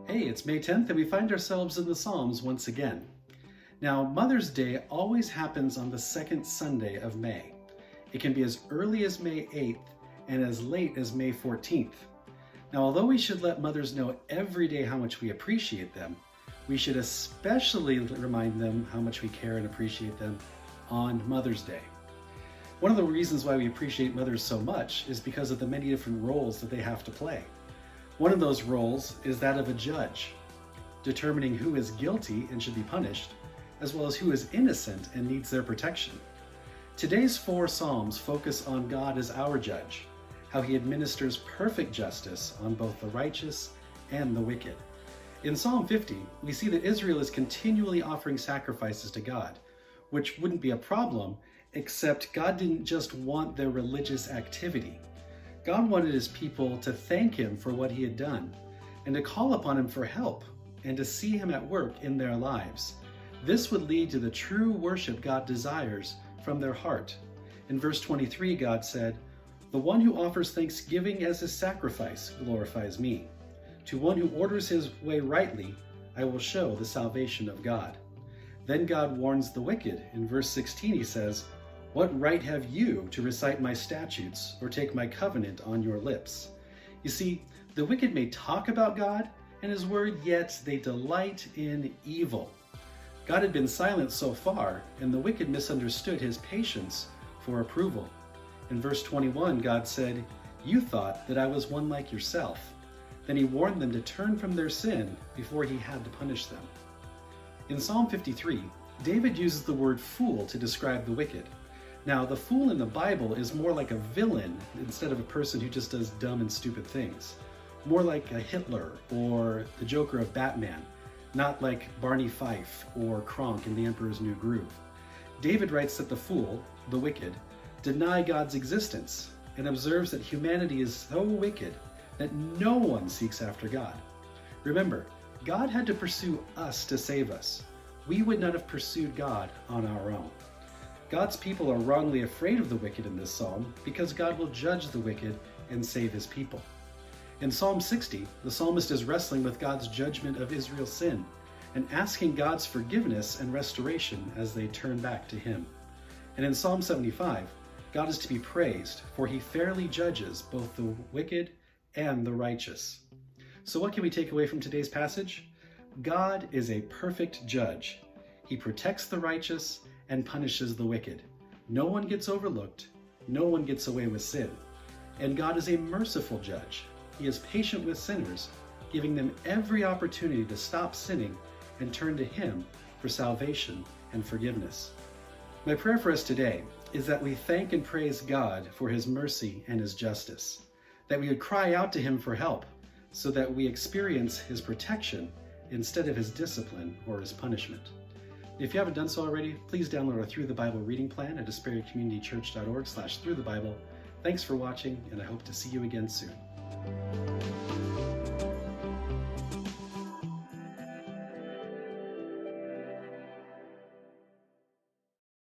Hey, it's May 10th and we find ourselves in the Psalms once again. Now, Mother's Day always happens on the second Sunday of May. It can be as early as May 8th and as late as May 14th. Now, although we should let mothers know every day how much we appreciate them, we should especially remind them how much we care and appreciate them on Mother's Day. One of the reasons why we appreciate mothers so much is because of the many different roles that they have to play. One of those roles is that of a judge, determining who is guilty and should be punished, as well as who is innocent and needs their protection. Today's 4 Psalms focus on God as our judge, how he administers perfect justice on both the righteous and the wicked. In Psalm 50, we see that Israel is continually offering sacrifices to God, which wouldn't be a problem, except God didn't just want their religious activity. God wanted his people to thank him for what he had done, and to call upon him for help, and to see him at work in their lives. This would lead to the true worship God desires from their heart. In verse 23, God said, "The one who offers thanksgiving as his sacrifice glorifies me. To one who orders his way rightly, I will show the salvation of God." Then God warns the wicked. In verse 16 he says, "What right have you to recite my statutes or take my covenant on your lips?" You see, the wicked may talk about God and his word, yet they delight in evil. God had been silent so far, and the wicked misunderstood his patience for approval. In verse 21, God said, "You thought that I was one like yourself." Then he warned them to turn from their sin before he had to punish them. In Psalm 53, David uses the word fool to describe the wicked. Now, the fool in the Bible is more like a villain instead of a person who just does dumb and stupid things. More like a Hitler or the Joker of Batman, not like Barney Fife or Kronk in The Emperor's New Groove. David writes that the fool, the wicked, deny God's existence and observes that humanity is so wicked that no one seeks after God. Remember, God had to pursue us to save us. We would not have pursued God on our own. God's people are wrongly afraid of the wicked in this psalm because God will judge the wicked and save his people. In Psalm 60, the psalmist is wrestling with God's judgment of Israel's sin and asking God's forgiveness and restoration as they turn back to him. And in Psalm 75, God is to be praised, for he fairly judges both the wicked and the righteous. So what can we take away from today's passage? God is a perfect judge. He protects the righteous and punishes the wicked. No one gets overlooked. No one gets away with sin. And God is a merciful judge. He is patient with sinners, giving them every opportunity to stop sinning and turn to him for salvation and forgiveness. My prayer for us today is that we thank and praise God for his mercy and his justice, that we would cry out to him for help so that we experience his protection instead of his discipline or his punishment. If you haven't done so already, please download our Through the Bible reading plan at DespaireCommunityChurch.org/throughthebible. Thanks for watching, and I hope to see you again soon.